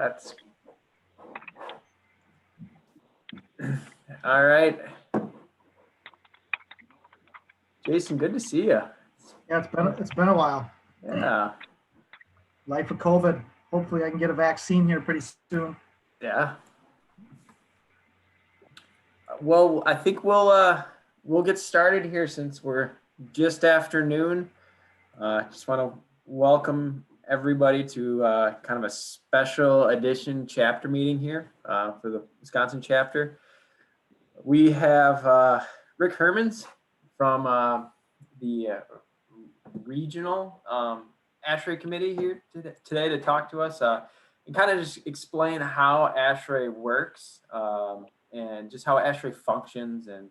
That's all right. Jason, good to see you. Yeah, it's been a while. Yeah. Life of COVID. Hopefully I can get a vaccine here pretty soon. Yeah. Well, I think we'll get started here since we're just afternoon. Just want to welcome everybody to kind of a special edition chapter meeting here for the Wisconsin chapter. We have Rick Hermans from the regional ASHRAE committee here today to talk to us and kind of just explain how ASHRAE works and just how ASHRAE functions and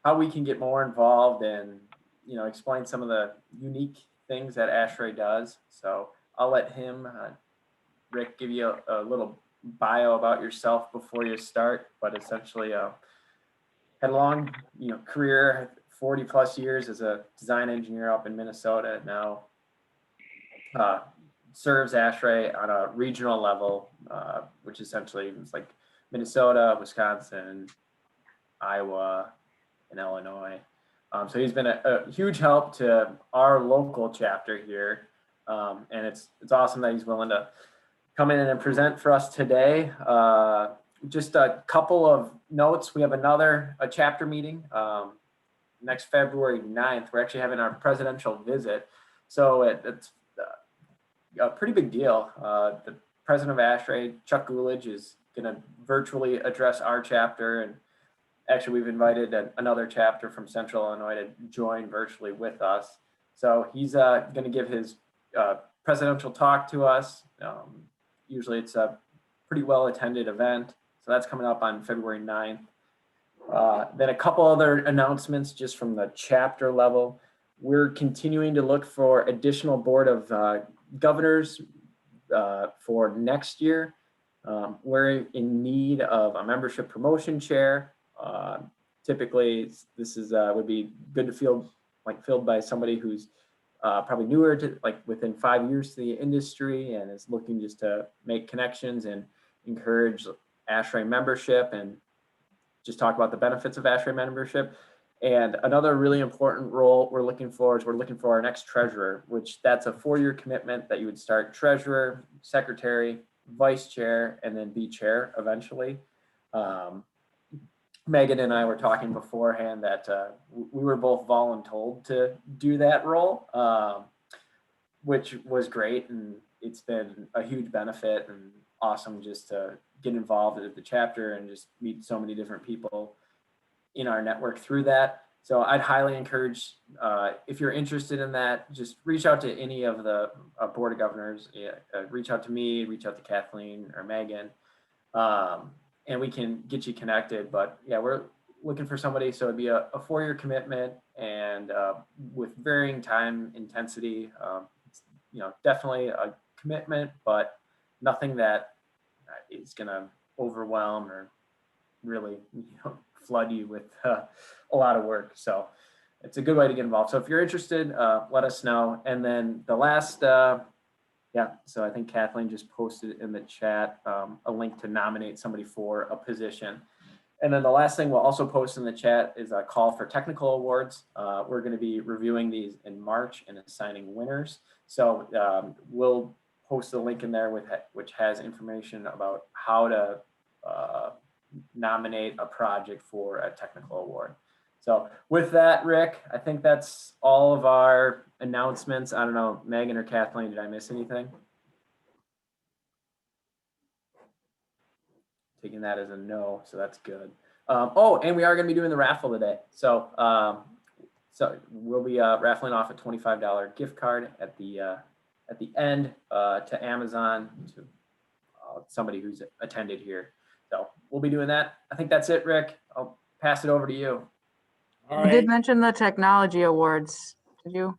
how we can get more involved and, you know, explain some of the unique things that ASHRAE does. So I'll let him, Rick, give you a little bio about yourself before you start, but essentially had a long, career, 40 plus years as a design engineer up in Minnesota. Now serves ASHRAE on a regional level, which essentially is like Minnesota, Wisconsin, Iowa, and Illinois. So he's been a huge help to our local chapter here. And it's awesome that he's willing to come in and present for us today. Just a couple of notes. We have a chapter meeting next February 9th. We're actually having our presidential visit. So it's a pretty big deal. The president of ASHRAE, Chuck Coolidge, is going to virtually address our chapter. And actually, we've invited another chapter from Central Illinois to join virtually with us. So he's going to give his presidential talk to us. Usually it's a pretty well-attended event. So that's coming up on February 9th. Then a couple other announcements just from the chapter level. We're continuing to look for additional board of governors for next year. We're in need of a membership promotion chair. Typically, this is would be good to filled by somebody who's probably newer to within 5 years to the industry and is looking just to make connections and encourage ASHRAE membership and just talk about the benefits of ASHRAE membership. And another really important role we're looking for our next treasurer, which that's a 4-year commitment that you would start treasurer, secretary, vice chair, and then be chair eventually. Megan and I were talking beforehand that we were both voluntold to do that role, which was great. And it's been a huge benefit and awesome just to get involved with the chapter and just meet so many different people in our network through that. So I'd highly encourage, if you're interested in that, just reach out to any of the board of governors, reach out to me, reach out to Kathleen or Megan, and we can get you connected. But yeah, we're looking for somebody. So it'd be a 4-year commitment and with varying time intensity, definitely a commitment, but nothing that is going to overwhelm or really, flood you with a lot of work. So it's a good way to get involved. So if you're interested, let us know. And then the last, so I think Kathleen just posted in the chat a link to nominate somebody for a position. And then the last thing we'll also post in the chat is a call for technical awards. We're going to be reviewing these in March and assigning winners. So we'll post a link in there which has information about how to nominate a project for a technical award. So with that, Rick, I think that's all of our announcements. I don't know, Megan or Kathleen, did I miss anything? Taking that as a no, so that's good. And we are going to be doing the raffle today. So we'll be raffling off a $25 gift card at the end to Amazon to somebody who's attended here. So we'll be doing that. I think that's it, Rick. I'll pass it over to you. All right. You did mention the technology awards. Did you?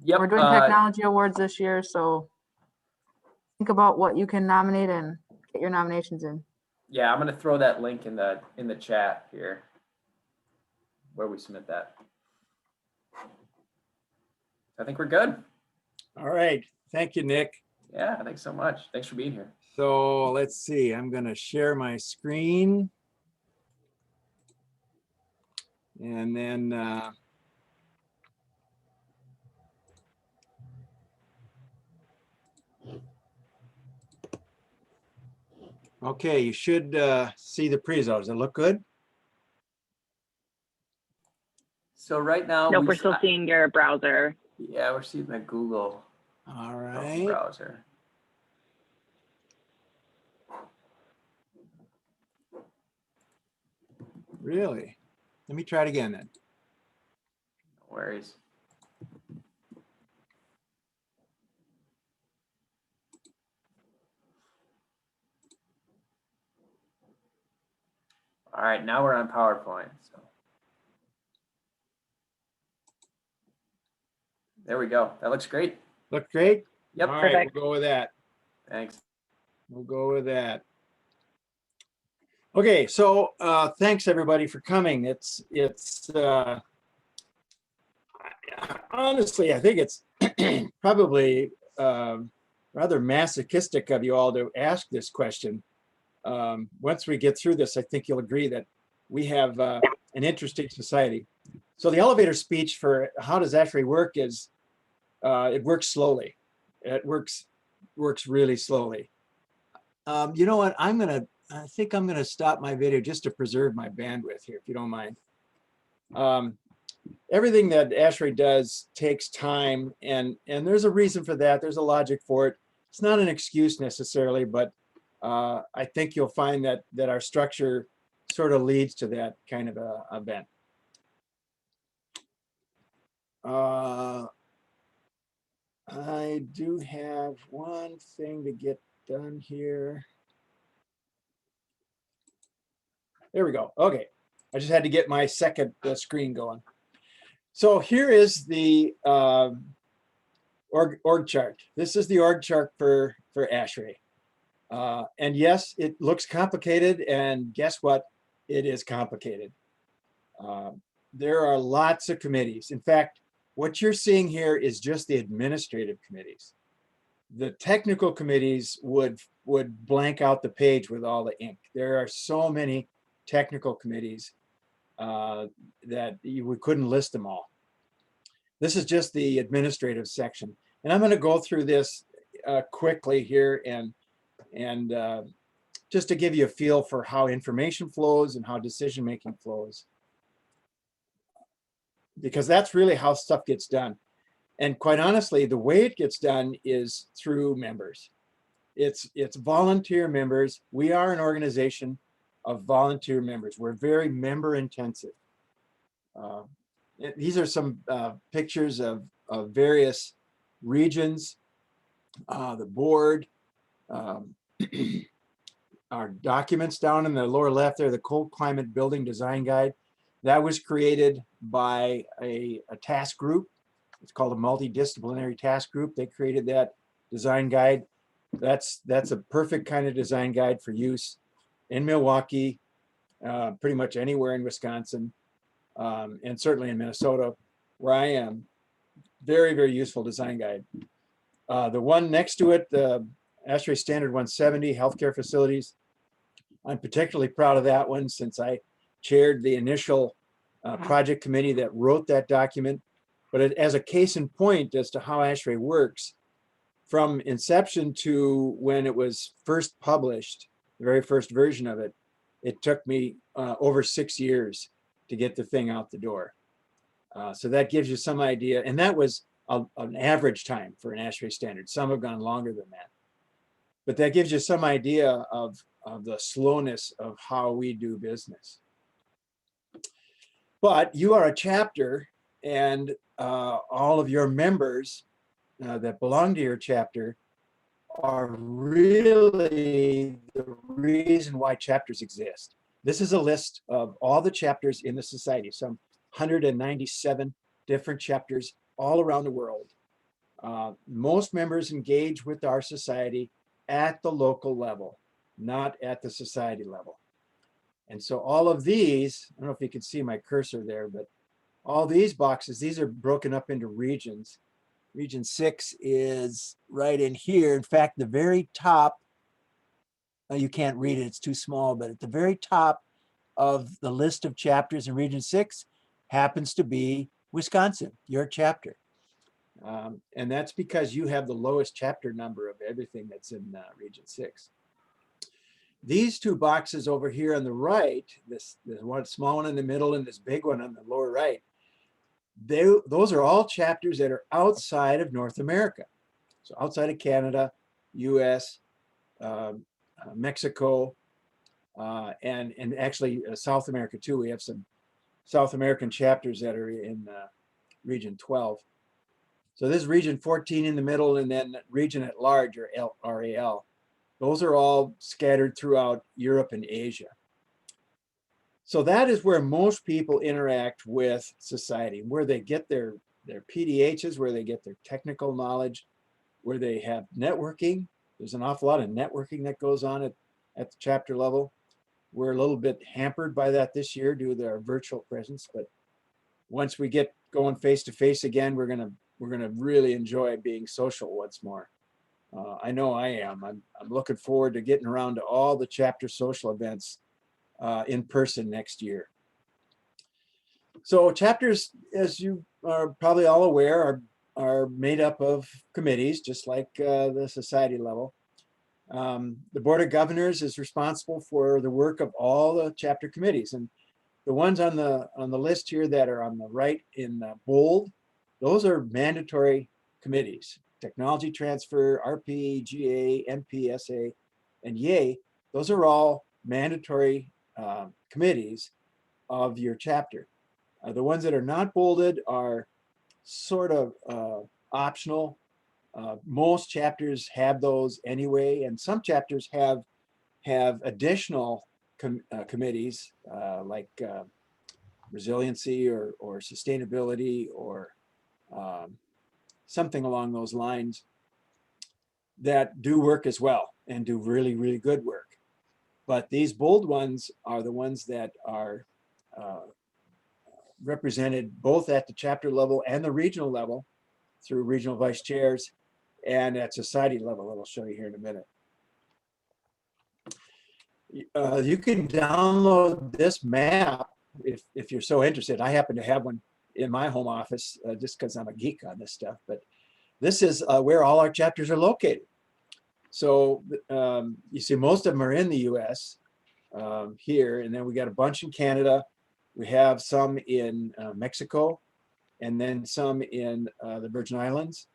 Yep. We're doing technology awards this year, so think about what you can nominate and get your nominations in. Yeah, I'm going to throw that link in the chat here where we submit that. I think we're good. All right. Thank you, Nick. Yeah, thanks so much. Thanks for being here. So let's see, I'm gonna share my screen. And then okay, you should see the prezo. Does it look good? So right now, Nope, we're still seeing your browser. yeah, we're seeing my Google All right. browser. Really? Let me try it again then. No worries. All right, now we're on PowerPoint. So there we go. That looks great. Look great? Yep. All right, Perfect. we'll go with that. Thanks. We'll go with that. Okay, so thanks everybody for coming. It's honestly, I think it's probably rather masochistic of you all to ask this question. Once we get through this, I think you'll agree that we have an interesting society. So the elevator speech for how does ASHRAE work is it works slowly. It works really slowly. You know what? I think I'm gonna stop my video just to preserve my bandwidth here, if you don't mind. Everything that ASHRAE does takes time, and there's a reason for that. There's a logic for it. It's not an excuse necessarily, but I think you'll find that our structure sort of leads to that kind of a event. I do have one thing to get done here. There we go. Okay. I just had to get my second screen going. So here is the org chart. This is the org chart for ASHRAE. And yes, it looks complicated, and guess what? It is complicated. There are lots of committees. In fact, what you're seeing here is just the administrative committees. The technical committees would blank out the page with all the ink. There are so many technical committees that we couldn't list them all. This is just the administrative section. And I'm going to go through this quickly here and just to give you a feel for how information flows and how decision-making flows. Because that's really how stuff gets done. And quite honestly, the way it gets done is through members. It's volunteer members. We are an organization of volunteer members. We're very member intensive. These are some pictures of various regions, the board, our documents down in the lower left there, the Cold Climate Building Design Guide. That was created by a task group. It's called a multidisciplinary task group. They created that design guide. That's a perfect kind of design guide for use in Milwaukee, pretty much anywhere in Wisconsin, and certainly in Minnesota, where I am. Very, very useful design guide. The one next to it, the ASHRAE Standard 170, healthcare facilities. I'm particularly proud of that one since I chaired the initial project committee that wrote that document. But as a case in point as to how ASHRAE works, from inception to when it was first published, the very first version of it, it took me over 6 years to get the thing out the door. So that gives you some idea. And that was an average time for an ASHRAE standard. Some have gone longer than that. But that gives you some idea of the slowness of how we do business. But you are a chapter, and all of your members that belong to your chapter are really the reason why chapters exist. This is a list of all the chapters in the society, some 197 different chapters all around the world. Most members engage with our society at the local level, not at the society level. And so all of these, I don't know if you can see my cursor there, but all these boxes, these are broken up into regions. Region 6 is right in here. In fact, the very top you can't read it, it's too small, but at the very top of the list of chapters in Region 6 happens to be Wisconsin, your chapter. And that's because you have the lowest chapter number of everything that's in Region 6. These two boxes over here on the right, this one small one in the middle and this big one on the lower right, those are all chapters that are outside of North America. So outside of Canada, US, Mexico, and actually South America too. We have some South American chapters that are in Region 12. So this is Region 14 in the middle, and then Region at Large, or RAL. Those are all scattered throughout Europe and Asia. So that is where most people interact with society, where they get their PDHs, where they get their technical knowledge, where they have networking. There's an awful lot of networking that goes on at the chapter level. We're a little bit hampered by that this year due to our virtual presence, but once we get going face to face again, we're gonna really enjoy being social once more. I know I am. I'm looking forward to getting around to all the chapter social events in person next year. So chapters, as you are probably all aware, are made up of committees, just like the society level. The Board of Governors is responsible for the work of all the chapter committees, and the ones on the list here that are on the right in bold, those are mandatory committees. Technology transfer, RP, GA, MP, SA, and YA, those are all mandatory committees of your chapter. The ones that are not bolded are sort of optional. Most chapters have those anyway, and some chapters have additional committees like resiliency or sustainability or something along those lines that do work as well and do really, really good work. But these bold ones are the ones that are represented both at the chapter level and the regional level through regional vice chairs, and at society level, that I'll show you here in a minute. You can download this map if you're so interested. I happen to have one in my home office just because I'm a geek on this stuff, but this is where all our chapters are located. So you see most of them are in the US here, and then we got a bunch in Canada. We have some in Mexico, and then some in the Virgin Islands,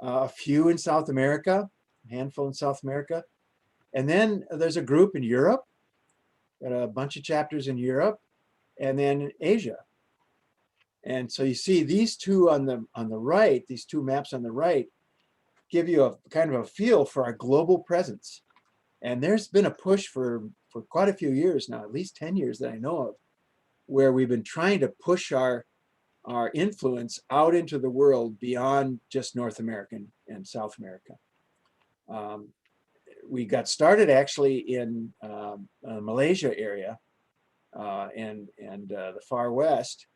a few in South America, a handful in South America. And then there's a group in Europe, got a bunch of chapters in Europe, and then Asia. And so you see these two on the right, these two maps on the right, give you a kind of a feel for our global presence. And there's been a push for quite a few years now, at least 10 years that I know of, where we've been trying to push our influence out into the world beyond just North America and South America. We got started actually in Malaysia area and the far west.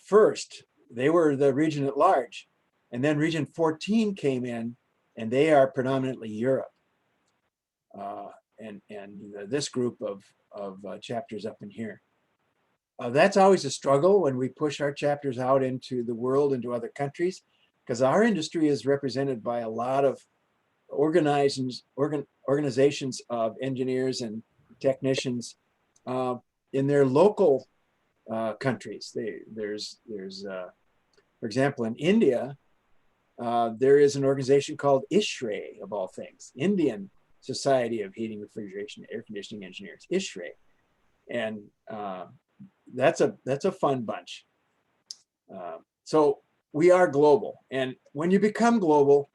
First, they were the region at large, and then region 14 came in, and they are predominantly Europe. And this group of chapters up in here. That's always a struggle when we push our chapters out into the world, into other countries, because our industry is represented by a lot of organizations of engineers and technicians in their local countries. There's for example, in India, there is an organization called ASHRAE, of all things, Indian Society of Heating, Refrigeration, Air Conditioning Engineers, ASHRAE, and that's a fun bunch. So we are global, and when you become global,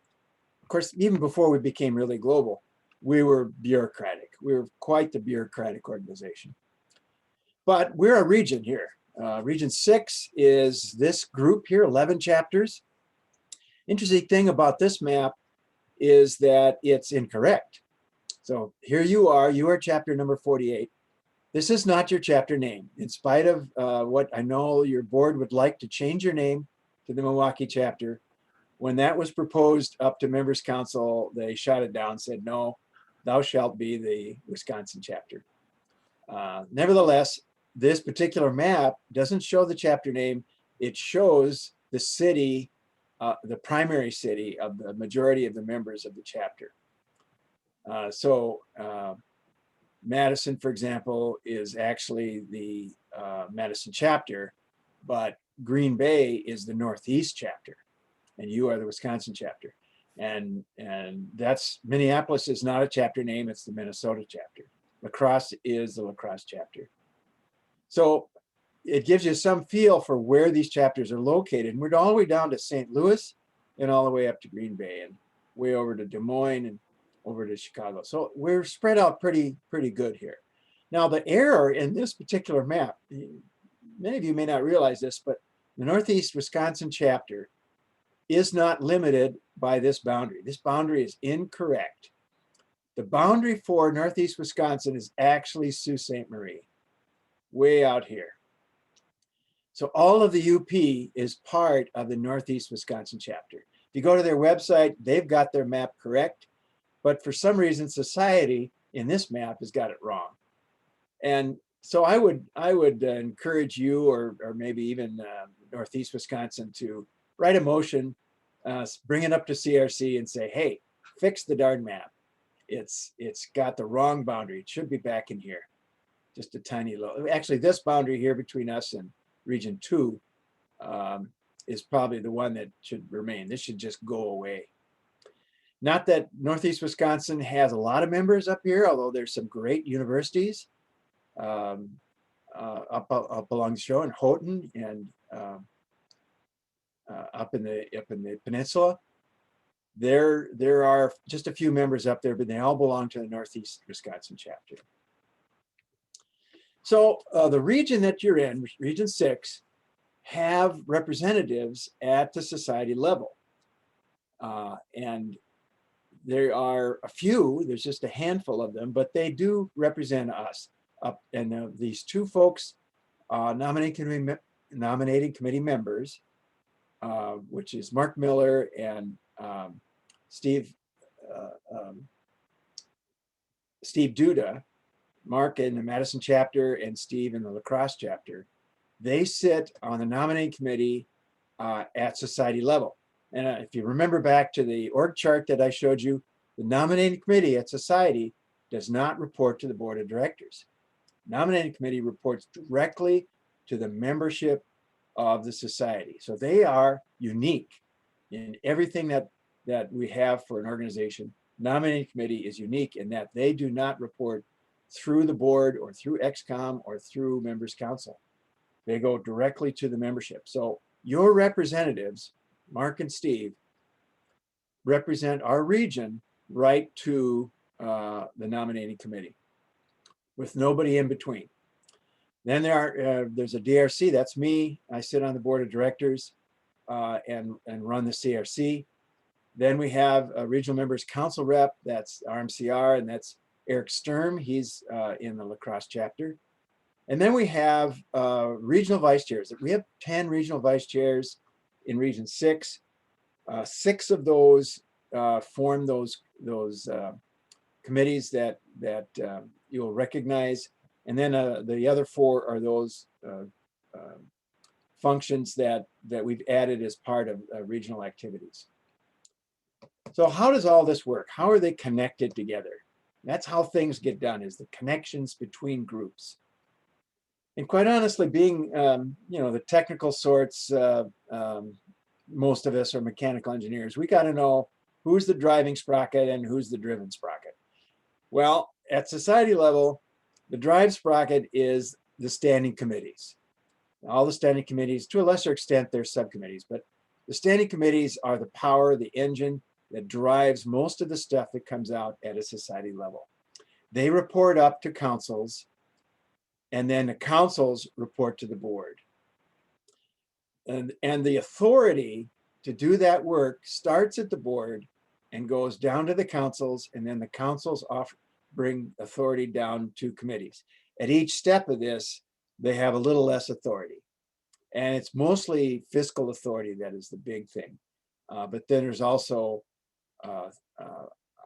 of course, even before we became really global, we were bureaucratic. We were quite the bureaucratic organization. But we're a region here. Region 6 is this group here, 11 chapters. Interesting thing about this map is that it's incorrect. So here you are chapter number 48. This is not your chapter name. In spite of what I know your board would like to change your name to the Milwaukee chapter, when that was proposed up to members council, they shot it down, said, no, thou shalt be the Wisconsin chapter. Nevertheless, this particular map doesn't show the chapter name. It shows the city, the primary city of the majority of the members of the chapter. Madison, for example, is actually the Madison chapter, but Green Bay is the Northeast chapter, and you are the Wisconsin chapter. And that's, Minneapolis is not a chapter name, it's the Minnesota chapter. La Crosse is the La Crosse chapter. So it gives you some feel for where these chapters are located. And we're all the way down to St. Louis and all the way up to Green Bay and way over to Des Moines and over to Chicago. So we're spread out pretty good here. Now the error in this particular map, many of you may not realize this, but the Northeast Wisconsin chapter is not limited by this boundary. This boundary is incorrect. The boundary for Northeast Wisconsin is actually Sault Ste. Marie, way out here. So all of the UP is part of the Northeast Wisconsin chapter. If you go to their website, they've got their map correct, but for some reason, society in this map has got it wrong. And so I would encourage you, or maybe even Northeast Wisconsin, to write a motion, bring it up to CRC and say, hey, fix the darn map. It's got the wrong boundary. It should be back in here. Just a tiny little, actually this boundary here between us and Region 2 is probably the one that should remain. This should just go away. Not that Northeast Wisconsin has a lot of members up here, although there's some great universities up along the shore in Houghton and up in the peninsula. There are just a few members up there, but they all belong to the Northeast Wisconsin chapter. So the region that you're in, Region 6, have representatives at the society level. And there are a few, there's just a handful of them, but they do represent us. And these two folks, nominating committee members, which is Mark Miller and Steve Duda, Mark in the Madison chapter and Steve in the La Crosse chapter. They sit on the nominating committee at society level. And if you remember back to the org chart that I showed you, the nominating committee at society does not report to the board of directors. Nominating committee reports directly to the membership of the society. So they are unique in everything that we have for an organization. Nominating committee is unique in that they do not report through the board or through XCOM or through members council. They go directly to the membership. So your representatives, Mark and Steve, represent our region right to the nominating committee with nobody in between. Then there's a DRC, that's me. I sit on the board of directors and run the CRC. Then we have a regional members council rep, that's RMCR, and that's Eric Sturm, he's in the La Crosse chapter. And then we have regional vice chairs. We have 10 regional vice chairs in Region 6. 6 of those form those committees that you'll recognize. And then the other 4 are those functions that we've added as part of regional activities. So how does all this work? How are they connected together? That's how things get done, is the connections between groups. And quite honestly, being the technical sorts, most of us are mechanical engineers. We got to know who's the driving sprocket and who's the driven sprocket. Well, at society level, the drive sprocket is the standing committees. All the standing committees, to a lesser extent, they're subcommittees, but the standing committees are the power, the engine that drives most of the stuff that comes out at a society level. They report up to councils, and then the councils report to the board. And the authority to do that work starts at the board and goes down to the councils, and then the councils bring authority down to committees. At each step of this, they have a little less authority. And it's mostly fiscal authority that is the big thing. But then there's also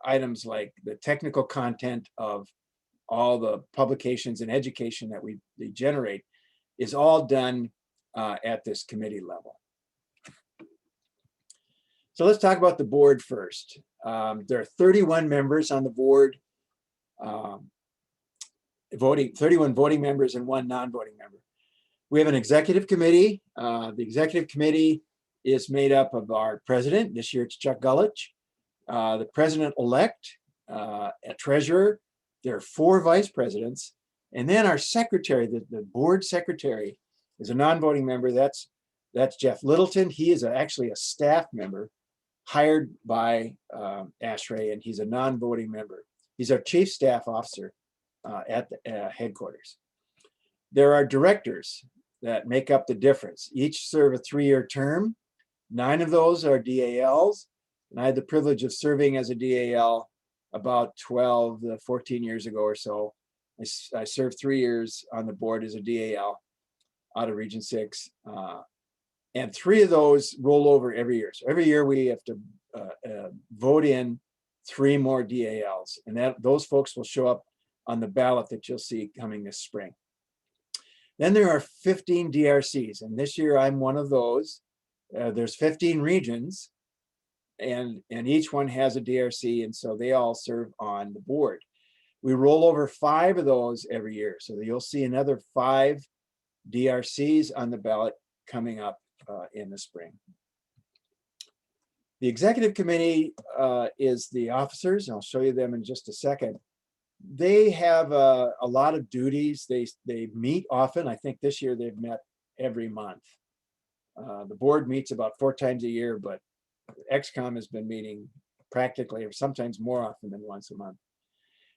items like the technical content of all the publications and education that they generate is all done at this committee level. So let's talk about the board first. There are 31 members on the board, 31 voting members and 1 non-voting member. We have an executive committee. The executive committee is made up of our president. This year it's Chuck Gullich, the president-elect, a treasurer. There are 4 vice presidents. And then our secretary, the board secretary, is a non-voting member. That's Jeff Littleton. He is actually a staff member hired by ASHRAE, and he's a non-voting member. He's our chief staff officer at the headquarters. There are directors that make up the difference. Each serve a 3-year term. 9 of those are DALs, and I had the privilege of serving as a DAL about 12 to 14 years ago or so. I served 3 years on the board as a DAL out of Region 6. And 3 of those roll over every year. So every year we have to vote in 3 more DALs, and those folks will show up on the ballot that you'll see coming this spring. Then there are 15 DRCs, and this year I'm one of those. There's 15 regions, and each one has a DRC, and so they all serve on the board. We roll over 5 of those every year, so you'll see another 5 DRCs on the ballot coming up in the spring. The executive committee is the officers, and I'll show you them in just a second. They have a lot of duties. They meet often. I think this year they've met every month. The board meets about 4 times a year, but XCOM has been meeting practically, or sometimes more often than once a month.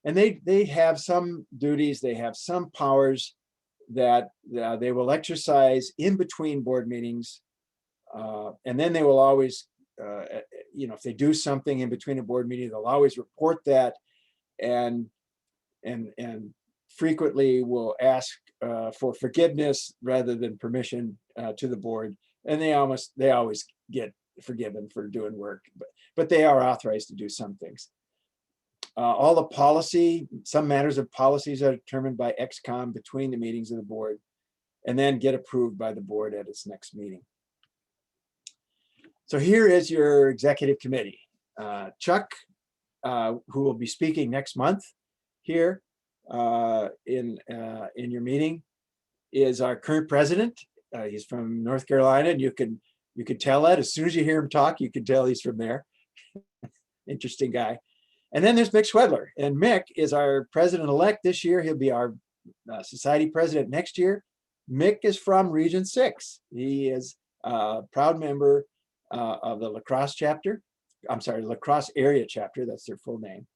And they have some duties. They have some powers that they will exercise in between board meetings. And then they will always, if they do something in between a board meeting, they'll always report that, and frequently will ask for forgiveness rather than permission to the board. And they always get forgiven for doing work, but they are authorized to do some things. All the policy, some matters of policies are determined by XCOM between the meetings of the board, and then get approved by the board at its next meeting. So here is your executive committee. Chuck, who will be speaking next month here in your meeting, is our current president. He's from North Carolina, and you could tell that as soon as you hear him talk, you can tell he's from there. Interesting guy. And then there's Mick Schwedler, and Mick is our president-elect this year. He'll be our society president next year. Mick is from Region 6. He is a proud member of the lacrosse chapter. I'm sorry, lacrosse area chapter. That's their full name.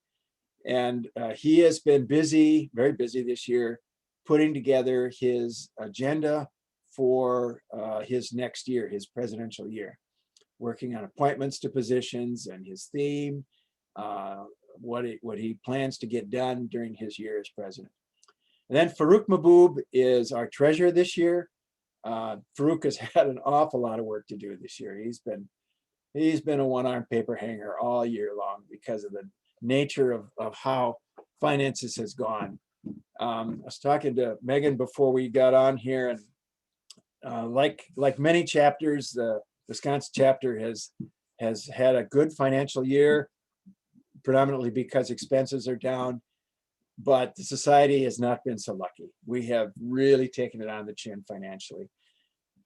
And he has been busy, very busy this year, putting together his agenda for his next year, his presidential year, working on appointments to positions and his theme, what he plans to get done during his year as president. And then Farouk Mahbub is our treasurer this year. Farouk has had an awful lot of work to do this year. He's been a one-armed paper hanger all year long because of the nature of how finances has gone. I was talking to Megan before we got on here, and like many chapters, the Wisconsin chapter has had a good financial year, predominantly because expenses are down, but the society has not been so lucky. We have really taken it on the chin financially,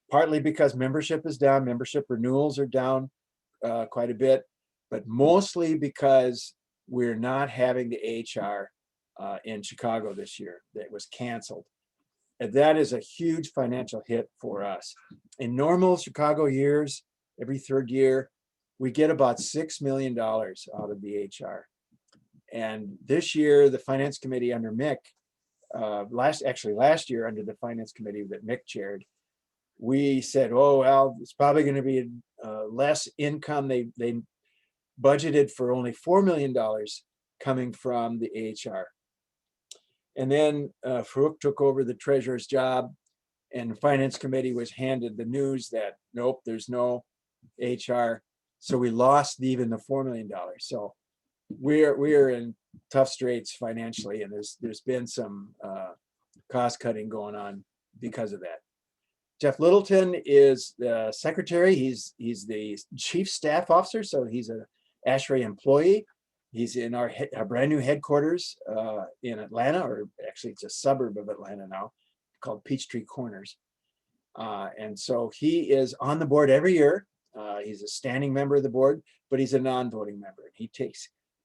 partly because membership is down, membership renewals are down quite a bit, but mostly because we're not having the AHR in Chicago this year. That was canceled. And that is a huge financial hit for us. In normal Chicago years, every 3rd year, we get about $6 million out of the HR. And this year, the finance committee under Mick, last year under the finance committee that Mick chaired, we said, oh, well, it's probably going to be less income. They budgeted for only $4 million coming from the AHR. And then Farouk took over the treasurer's job, and the finance committee was handed the news that, nope, there's no HR. So we lost even the $4 million. So we're in tough straits financially, and there's been some cost cutting going on because of that. Jeff Littleton is the secretary. He's the chief staff officer, so he's a ASHRAE employee. He's in our brand new headquarters in Atlanta, or actually it's a suburb of Atlanta now, called Peachtree Corners. And so he is on the board every year. He's a standing member of the board, but he's a non-voting member. He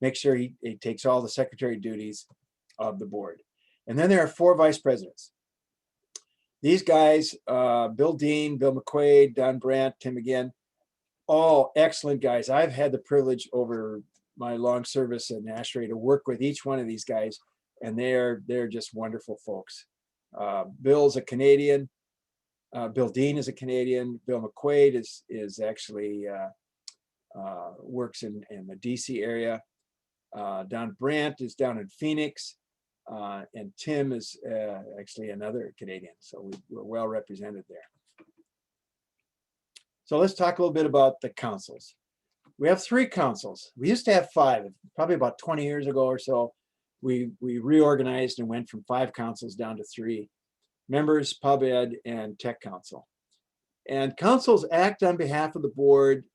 makes sure he takes all the secretary duties of the board. And then there are 4 vice presidents. These guys, Bill Dean, Bill McQuay, Don Brandt, Tim again, all excellent guys. I've had the privilege over my long service in ASHRAE to work with each one of these guys, and they're just wonderful folks. Bill's a Canadian. Bill Dean is a Canadian. Bill McQuaid is actually works in the DC area. Don Brandt is down in Phoenix, and Tim is actually another Canadian. So we're well represented there. So let's talk a little bit about the councils. We have 3 councils. We used to have 5, probably about 20 years ago or so. We reorganized and went from 5 councils down to 3. Members, Pub Ed, and Tech Council. And councils act on behalf of the board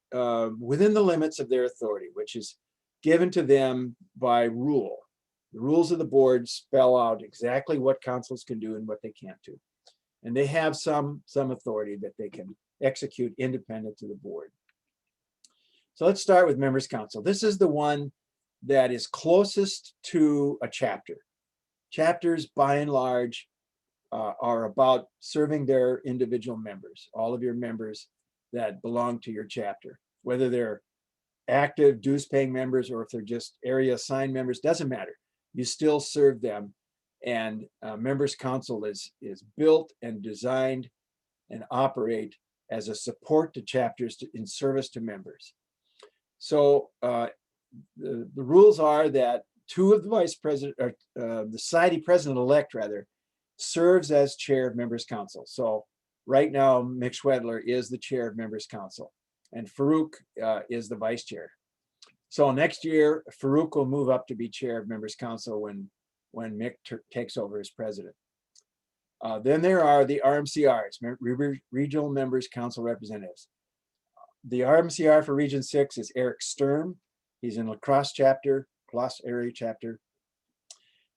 within the limits of their authority, which is given to them by rule. The rules of the board spell out exactly what councils can do and what they can't do. And they have some authority that they can execute independent to the board. So let's start with members council. This is the one that is closest to a chapter. Chapters, by and large, are about serving their individual members, all of your members that belong to your chapter, whether they're active dues paying members or if they're just area assigned members, doesn't matter. You still serve them. And members council is built and designed and operate as a support to chapters in service to members. So the rules are that 2 of the vice president, or the society president-elect rather, serves as chair of members council. So right now, Mick Schwedler is the chair of members council, and Farouk is the vice chair. So next year, Farouk will move up to be chair of members council when Mick takes over as president. Then there are the RMCRs, regional members council representatives. The RMCR for Region 6 is Eric Sturm. He's in La Crosse chapter, Crosse area chapter.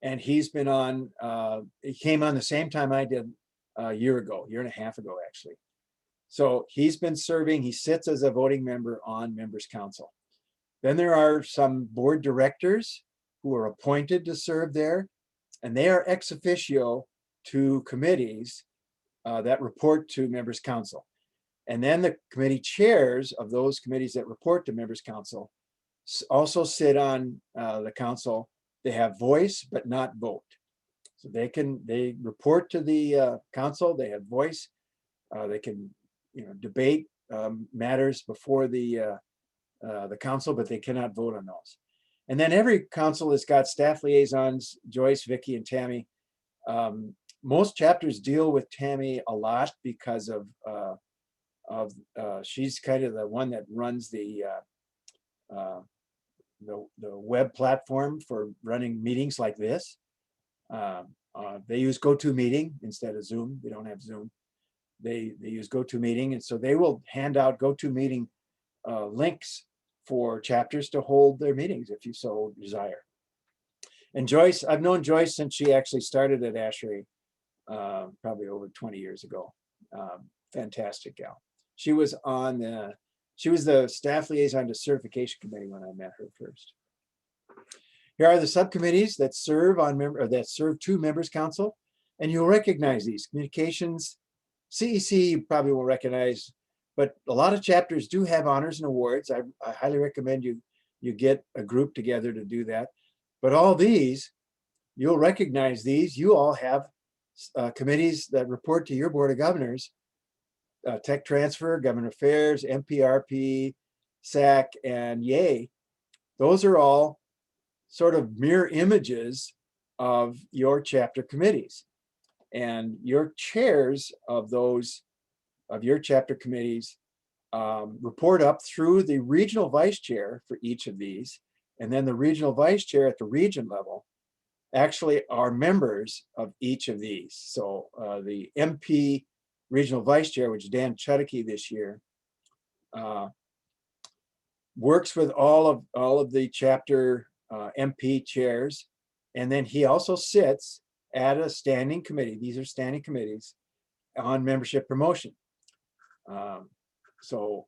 And he's been on, he came on the same time I did a year and a half ago, actually. So he's been serving, he sits as a voting member on members council. Then there are some board directors who are appointed to serve there, and they are ex officio to committees that report to members council. And then the committee chairs of those committees that report to members council also sit on the council. They have voice, but not vote. So they report to the council, they have voice, they can, debate matters before the council, but they cannot vote on those. And then every council has got staff liaisons, Joyce, Vicky, and Tammy. Most chapters deal with Tammy a lot because of she's kind of the one that runs the web platform for running meetings like this. They use GoToMeeting instead of Zoom. They don't have Zoom. They use GoToMeeting, and so they will hand out GoToMeeting links for chapters to hold their meetings if you so desire. And Joyce, I've known Joyce since she actually started at ASHRAE probably over 20 years ago. Fantastic gal. She was the staff liaison to certification committee when I met her first. Here are the subcommittees that serve to members council, and you'll recognize these. Communications, CEC you probably will recognize, but a lot of chapters do have honors and awards. I highly recommend you get a group together to do that. But all these, you'll recognize these. You all have committees that report to your board of governors. Tech Transfer, Government Affairs, MPRP, SAC, and YAY. Those are all sort of mirror images of your chapter committees. And your chairs of your chapter committees report up through the regional vice chair for each of these. And then the regional vice chair at the region level actually are members of each of these. So the MP regional vice chair, which is Dan Chudicke this year, works with all of the chapter MP chairs. And then he also sits at a standing committee. These are standing committees on membership promotion. So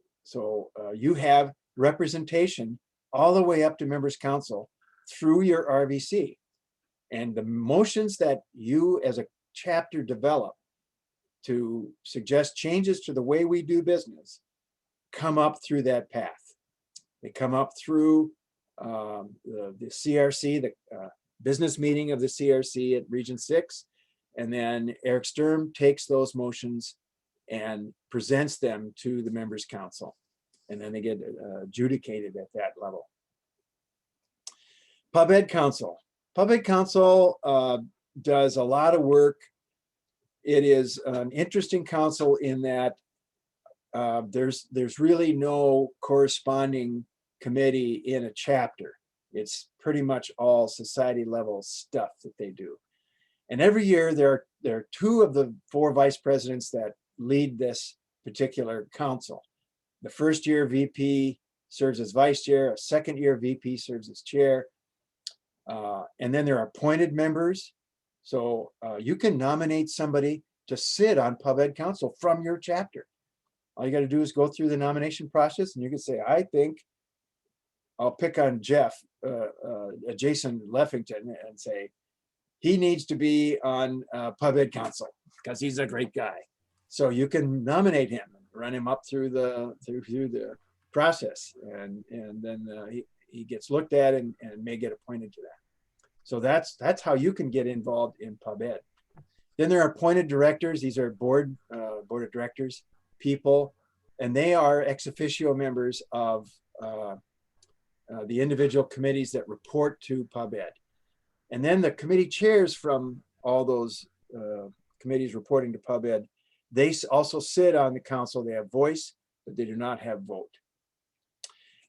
you have representation all the way up to members council through your RVC. And the motions that you as a chapter develop to suggest changes to the way we do business come up through that path. They come up through the CRC, the business meeting of the CRC at Region 6. And then Eric Sturm takes those motions and presents them to the members council. And then they get adjudicated at that level. Pub Ed Council. Pub Ed Council does a lot of work. It is an interesting council in that there's really no corresponding committee in a chapter. It's pretty much all society level stuff that they do. And every year there are 2 of the 4 vice presidents that lead this particular council. The first year VP serves as vice chair, a second year VP serves as chair. And then there are appointed members. So you can nominate somebody to sit on Pub Ed Council from your chapter. All you got to do is go through the nomination process and you can say, I think I'll pick on Jason Leffington and say, he needs to be on Pub Ed Council because he's a great guy. So you can nominate him and run him up through the process, and then he gets looked at and may get appointed to that. So that's how you can get involved in Pub Ed. Then there are appointed directors. These are board of directors people, and they are ex officio members of the individual committees that report to Pub Ed. And then the committee chairs from all those committees reporting to Pub Ed, they also sit on the council. They have voice, but they do not have vote.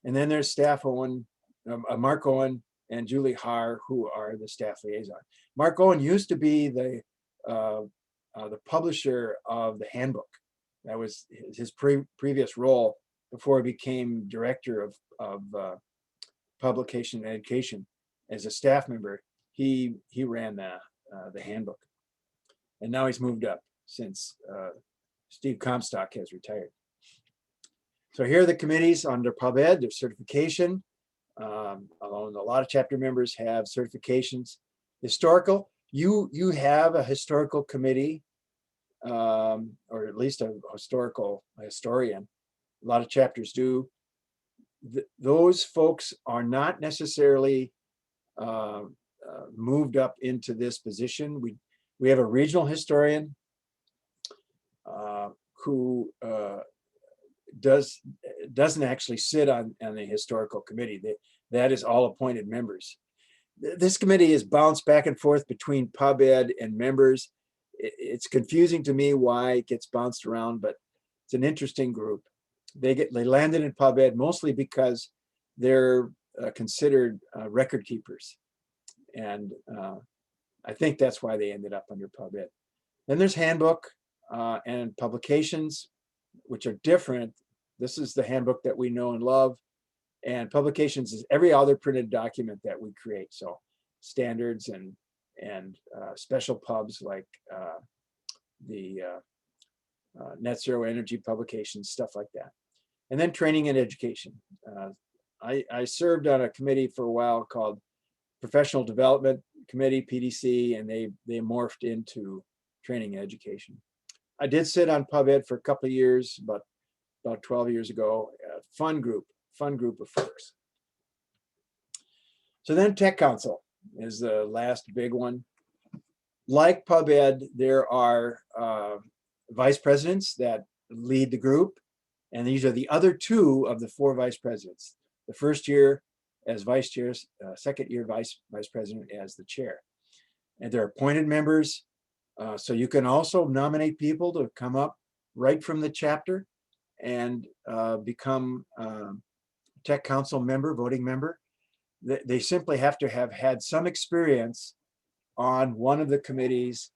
And then there's staff Owen, Mark Owen and Julie Haar, who are the staff liaison. Mark Owen used to be the publisher of the handbook. That was his previous role before he became director of publication and education. As a staff member, he ran the handbook, and now he's moved up since Steve Comstock has retired. So here are the committees under Pub Ed. There's certification. Alone, a lot of chapter members have certifications. Historical, you have a historical committee, or at least a historian. A lot of chapters do. Those folks are not necessarily moved up into this position. We have a regional historian who doesn't actually sit on the historical committee. That is all appointed members. This committee is bounced back and forth between Pub Ed and members. It's confusing to me why it gets bounced around, but it's an interesting group. They landed in Pub Ed mostly because they're considered record keepers. And I think that's why they ended up under Pub Ed. Then there's handbook and publications, which are different. This is the handbook that we know and love. And publications is every other printed document that we create. So standards and special pubs like the net zero energy publications, stuff like that. And then training and education. I served on a committee for a while called Professional Development Committee, PDC, and they morphed into training and education. I did sit on Pub Ed for a couple of years, but about 12 years ago. Fun group of folks. So then Tech Council is the last big one. Like Pub Ed, there are vice presidents that lead the group, and these are the other 2 of the 4 vice presidents. The first year as vice chair, second year vice president as the chair. And they're appointed members. So you can also nominate people to come up right from the chapter and become Tech Council member, voting member. they simply have to have had some experience on one of the committees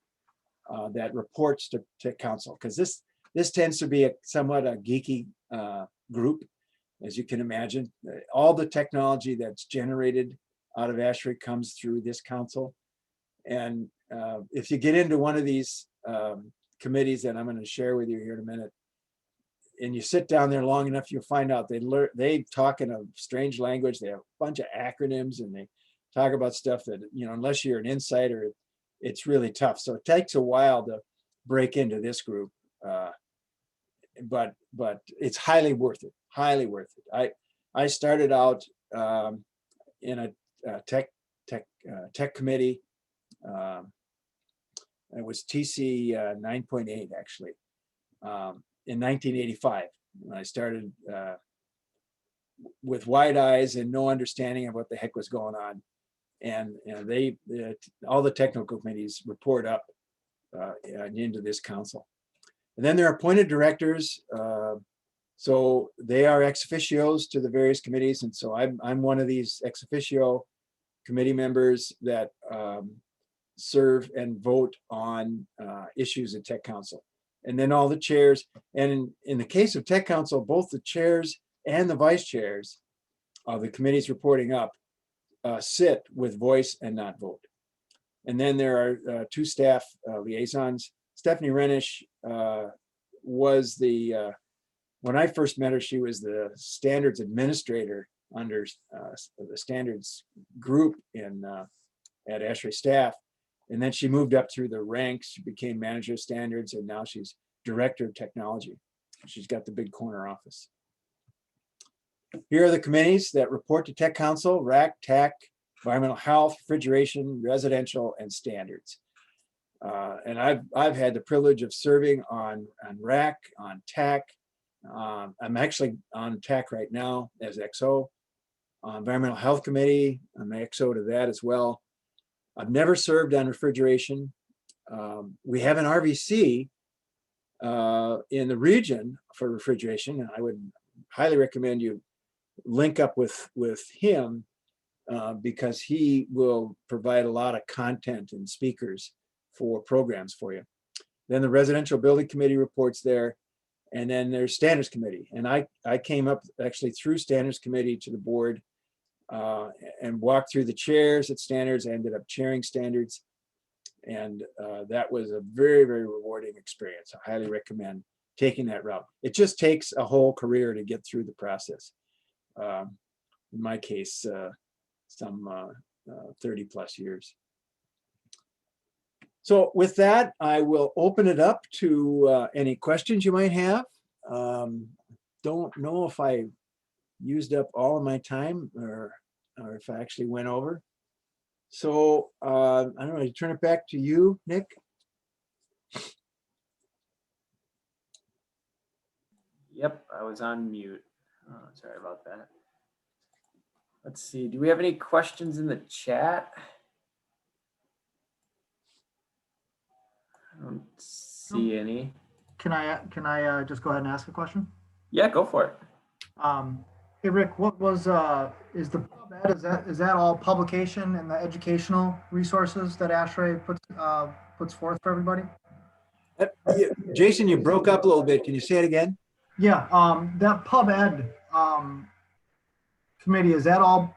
that reports to tech council, because this tends to be somewhat a geeky group, as you can imagine. All the technology that's generated out of ASHRAE comes through this council. And if you get into one of these committees that I'm going to share with you here in a minute, and you sit down there long enough, you'll find out they talk in a strange language. They have a bunch of acronyms, and they talk about stuff that, unless you're an insider, it's really tough. So it takes a while to break into this group, but it's highly worth it. Highly worth it. I started out in a tech committee. It was TC 9.8 actually. In 1985, when I started with wide eyes and no understanding of what the heck was going on. And all the technical committees report up into this council. And then there are appointed directors. So they are ex officios to the various committees. And so I'm one of these ex officio committee members that serve and vote on issues at Tech Council. And then all the chairs. And in the case of Tech Council, both the chairs and the vice chairs of the committees reporting up sit with voice and not vote. And then there are two staff liaisons. Stephanie Renish was when I first met her, she was the standards administrator under the standards group at ASHRAE staff. And then she moved up through the ranks. She became manager of standards, and now she's director of technology. She's got the big corner office. Here are the committees that report to Tech Council: RAC, TAC, environmental health, refrigeration, residential, and standards. And I've had the privilege of serving on RAC, on TAC. I'm actually on TAC right now as XO. Environmental Health Committee, I'm XO to that as well. I've never served on refrigeration. We have an RVC in the region for refrigeration, and I would highly recommend you link up with him because he will provide a lot of content and speakers for programs for you. Then the Residential Building Committee reports there, and then there's Standards Committee. And I came up actually through Standards Committee to the board and walked through the chairs at Standards. I ended up chairing Standards, and that was a very, very rewarding experience. I highly recommend taking that route. It just takes a whole career to get through the process. In my case, some 30 plus years. So with that, I will open it up to any questions you might have. Don't know if I used up all of my time or if I actually went over. So I don't know, I turn it back to you, Nick. Yep, I was on mute. Oh, sorry about that. Let's see, do we have any questions in the chat? I don't see any. Can I just go ahead and ask a question? Yeah, go for it. Hey Rick, what was is the PubEd, is that all publication and the educational resources that ASHRAE puts forth for everybody? Jason, you broke up a little bit. Can you say it again? Yeah, that PubEd committee, is that all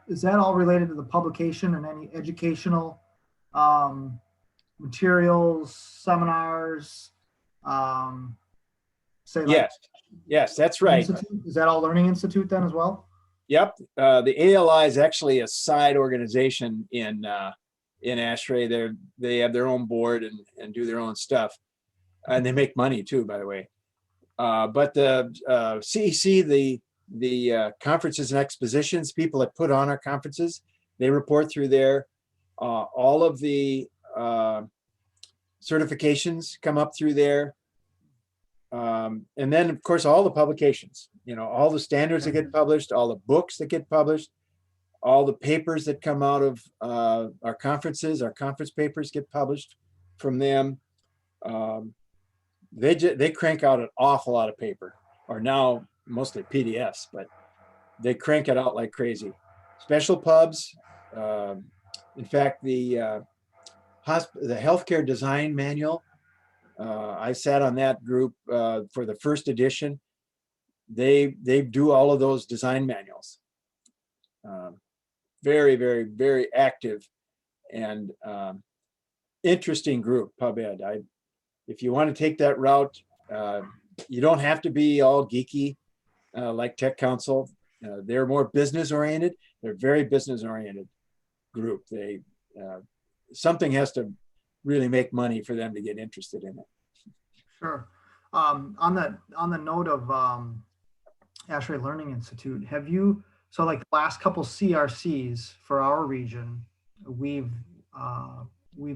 related to the publication and any educational materials, seminars, say like yes, that's right. Institute? Is that all Learning Institute then as well? Yep. The ALI is actually a side organization in ASHRAE. They have their own board and do their own stuff, and they make money too, by the way. But the CEC, the conferences and expositions, people that put on our conferences, they report through there. All of the certifications come up through there. And then of course, all the publications, all the standards that get published, all the books that get published, all the papers that come out of our conferences, our conference papers get published from them. They crank out an awful lot of paper, or now mostly PDFs, but they crank it out like crazy. special pubs. In fact, the healthcare design manual, I sat on that group for the first edition. They do all of those design manuals. Very, very, very active and interesting group, PubEd. If you want to take that route, you don't have to be all geeky like Tech Council. They're more business oriented. They're very business oriented group. Something has to really make money for them to get interested in it. Sure. On the note of ASHRAE Learning Institute, so like the last couple CRCs for our region, we've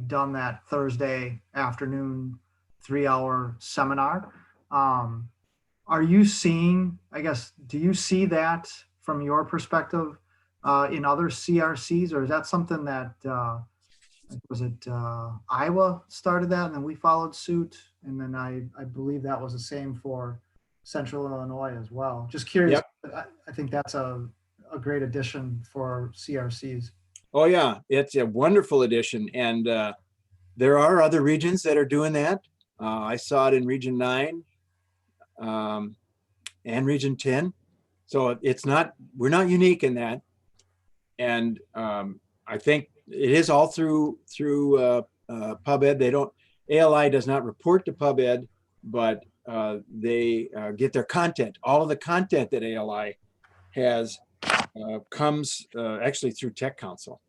done that Thursday afternoon 3-hour seminar. Are you seeing, I guess, do you see that from your perspective in other CRCs, or is that something that Iowa started that and then we followed suit, and then I believe that was the same for Central Illinois as well. Just curious. Yep. I think that's a great addition for CRCs. Oh yeah, it's a wonderful addition, and there are other regions that are doing that. I saw it in Region 9 and Region 10. So we're not unique in that. And I think it is all through PubEd. ALI does not report to PubEd, but they get their content. All of the content that ALI has comes actually through Tech Council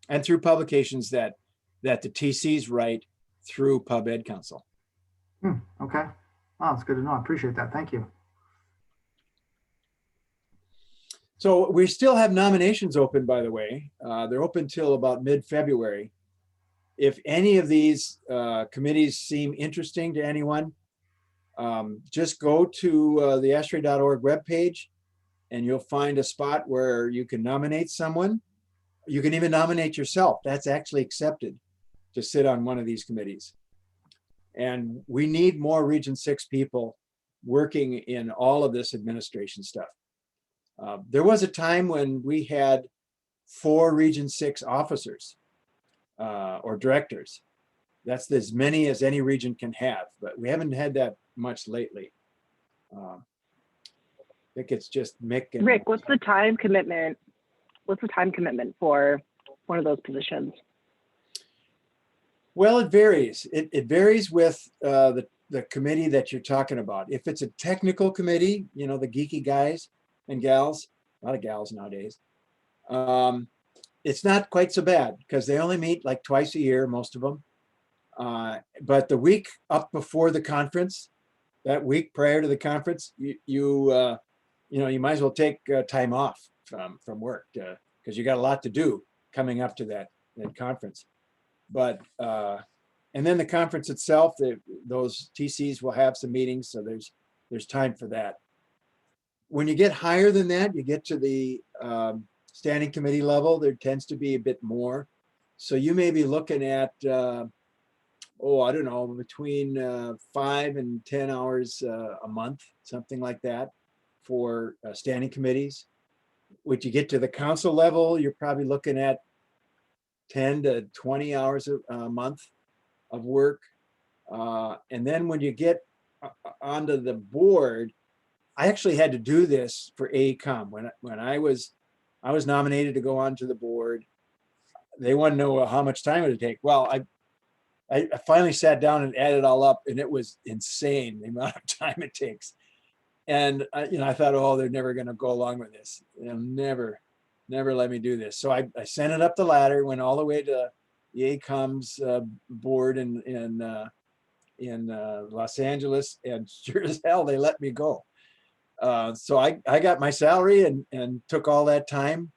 and through publications that the TCs write through PubEd Council. Okay. Oh, that's good to know. I appreciate that. Thank you. So we still have nominations open, by the way. They're open till about mid-February. If any of these committees seem interesting to anyone, just go to the ASHRAE.org webpage and you'll find a spot where you can nominate someone. You can even nominate yourself. That's actually accepted to sit on one of these committees. And we need more Region 6 people working in all of this administration stuff. There was a time when we had 4 Region 6 officers or directors. That's as many as any region can have, but we haven't had that much lately. I think it's just Mick and Rick, what's the time commitment? What's the time commitment for one of those positions? Well, it varies. It varies with the committee that you're talking about. If it's a technical committee, you know, the geeky guys and gals, a lot of gals nowadays, it's not quite so bad because they only meet like twice a year, most of them. But the week up before the conference, that week prior to the conference, you might as well take time off from work because you got a lot to do coming up to that conference. But and then the conference itself, those TCs will have some meetings, so there's time for that. When you get higher than that, you get to the standing committee level, there tends to be a bit more. So you may be looking at, I don't know, between 5 and 10 hours a month, something like that for standing committees. When you get to the council level, you're probably looking at 10 to 20 hours a month of work. And then when you get onto the board, I actually had to do this for AECOM. When I was nominated to go onto the board, they wanted to know how much time it would take. Well, I finally sat down and added it all up, and it was insane the amount of time it takes. And I thought, oh, they're never going to go along with this. They'll never let me do this. So I sent it up the ladder, went all the way to the AECOM's board in Los Angeles, and sure as hell they let me go. So I got my salary and took all that time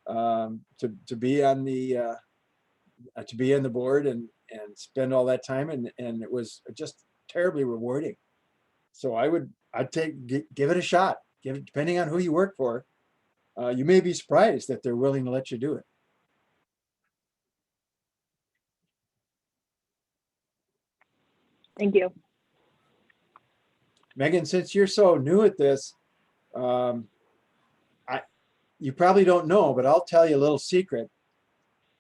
to be on the board and spend all that time, and it was just terribly rewarding. So I'd give it a shot. Depending on who you work for, you may be surprised that they're willing to let you do it. Thank you. Megan, since you're so new at this, you probably don't know, but I'll tell you a little secret.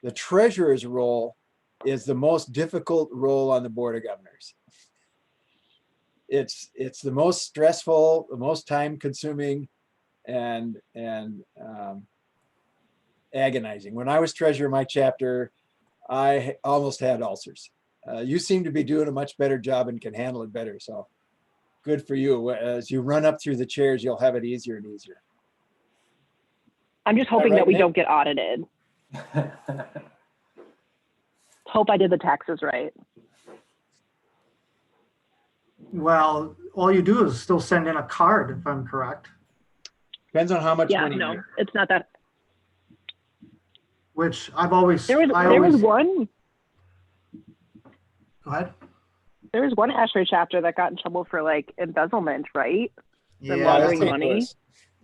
The treasurer's role is the most difficult role on the Board of Governors. It's the most stressful, the most time consuming, and agonizing. When I was treasurer of my chapter, I almost had ulcers. You seem to be doing a much better job and can handle it better. So good for you. As you run up through the chairs, you'll have it easier and easier. I'm just hoping right, that we Nick? don't get audited. Hope I did the taxes right. Well, all you do is still send in a card, if I'm correct, Depends on how much Yeah, money. no, it's not that. which I've always, There was I there always, was one go ahead. there was one ASHRAE chapter that got in trouble for like embezzlement, right? Yeah, laundering that's- money. Louis.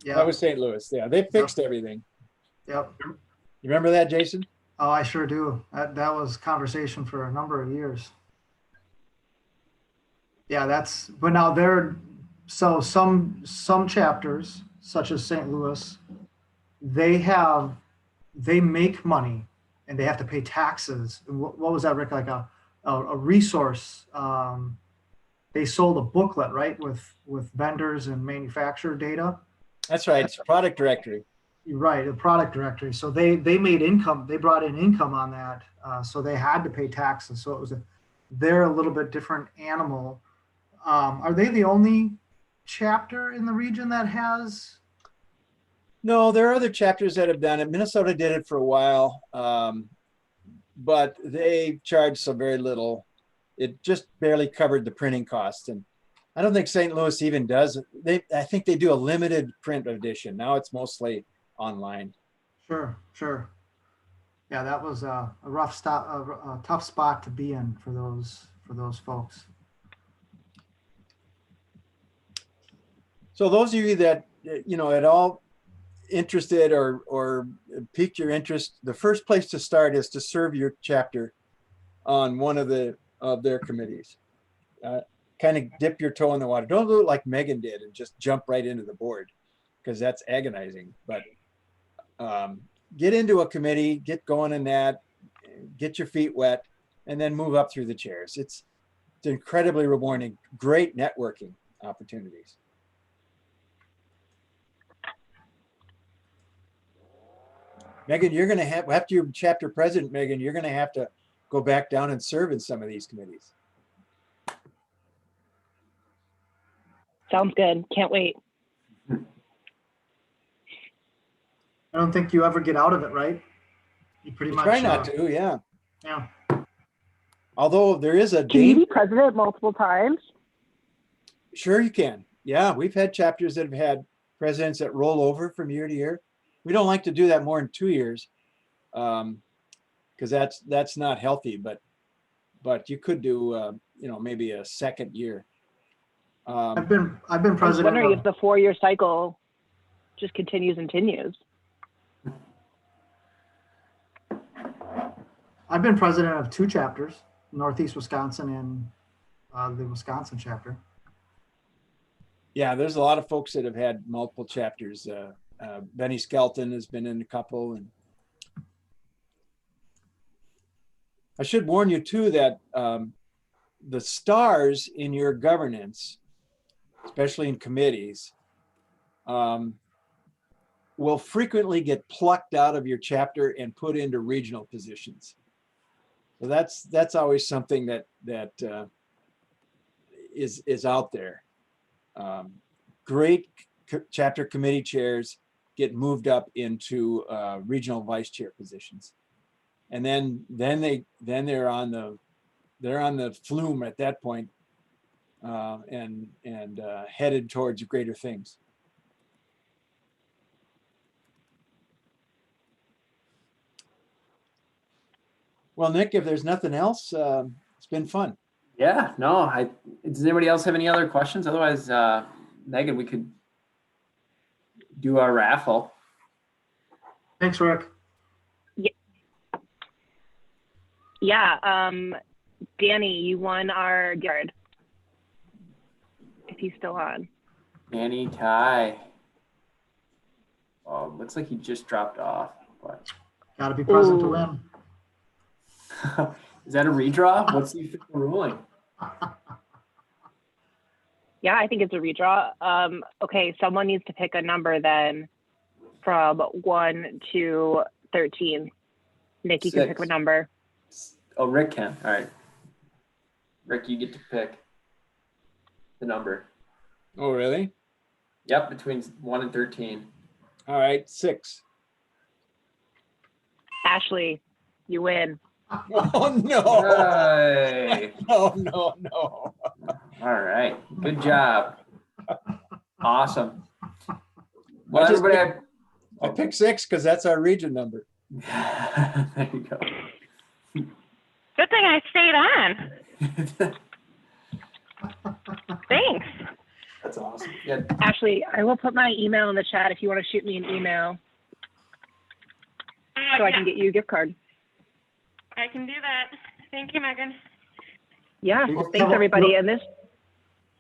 yeah, That was St. Louis. Yeah, they fixed everything. yep. You remember that, Jason? Oh, I sure do. That was conversation for a number of years. Yeah, but now so some chapters, such as St. Louis, they make money and they have to pay taxes. And what was that, Rick? Like a resource. They sold a booklet, right, with vendors and manufacturer data. That's right. It's a product directory. You're right, a product directory. So they made income. They brought in income on that. So they had to pay taxes. So it was they're a little bit different animal. Are they the only chapter in the region that has? No, there are other chapters that have done it. Minnesota did it for a while, but they charged so very little. It just barely covered the printing costs. And I don't think St. Louis even does. I think they do a limited print edition. Now it's mostly online. Sure. Yeah, that was a rough stop, a tough spot to be in for those folks. So those of you that, at all interested or piqued your interest, the first place to start is to serve your chapter on one of their committees. Kind of dip your toe in the water. Don't do it like Megan did and just jump right into the board, because that's agonizing. But get into a committee, get going in that, get your feet wet, and then move up through the chairs. It's incredibly rewarding, great networking opportunities. Megan, you're going to have, after you're chapter president, Megan, you're going to have to go back down and serve in some of these committees. Sounds good. Can't wait. I don't think you ever get out of it, right? You pretty much Try not to, yeah. Yeah. Although there is a Can you be danger. president multiple times? Sure you can. Yeah, we've had chapters that have had presidents that roll over from year to year. We don't like to do that more than 2 years, because that's not healthy. But you could do maybe a second year. I've been I was president wondering of, if the 4-year cycle just continues and continues. I've been president of 2 chapters, Northeast Wisconsin and the Wisconsin chapter. Yeah, there's a lot of folks that have had multiple chapters. Benny Skelton has been in a couple, and I should warn you too that the stars in your governance, especially in committees, will frequently get plucked out of your chapter and put into regional positions. So that's always something that is out there. Great chapter committee chairs get moved up into regional vice chair positions, and then they're on the flume at that point, and headed towards greater things. Well, Nick, if there's nothing else, it's been fun. Yeah, no, does anybody else have any other questions? Otherwise, Megan, we could do our raffle. Thanks, Rick. Yeah, Danny, you won our yard. If he's still on. Danny Ty. Oh, looks like he just dropped off. But Got to be present to Ooh. win. is that a redraw? What's the official ruling? Yeah, I think it's a redraw. Okay, someone needs to pick a number then from 1 to 13. Nick, you can pick a 6. number. Oh, Rick can. All right. Rick, you get to pick the number. Oh, really? Yep, between 1 and 13. All right, 6. Ashley, you win. Oh, no. Hey. No, no, no. All right. Good job. Awesome. Well, I just everybody, I picked 6 because that's our region number. there you go. Good thing I stayed on. Thanks. That's awesome. Yeah. Ashley, I will put my email in the chat if you want to shoot me an email so I can get you a gift card. I can do that. Thank you, Megan. Yeah, You well, can thanks tell- everybody. And this,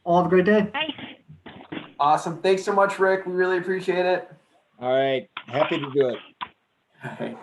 All have a great day. Bye. Awesome. Thanks so much, Rick. We really appreciate it. All right, happy to do it. All right.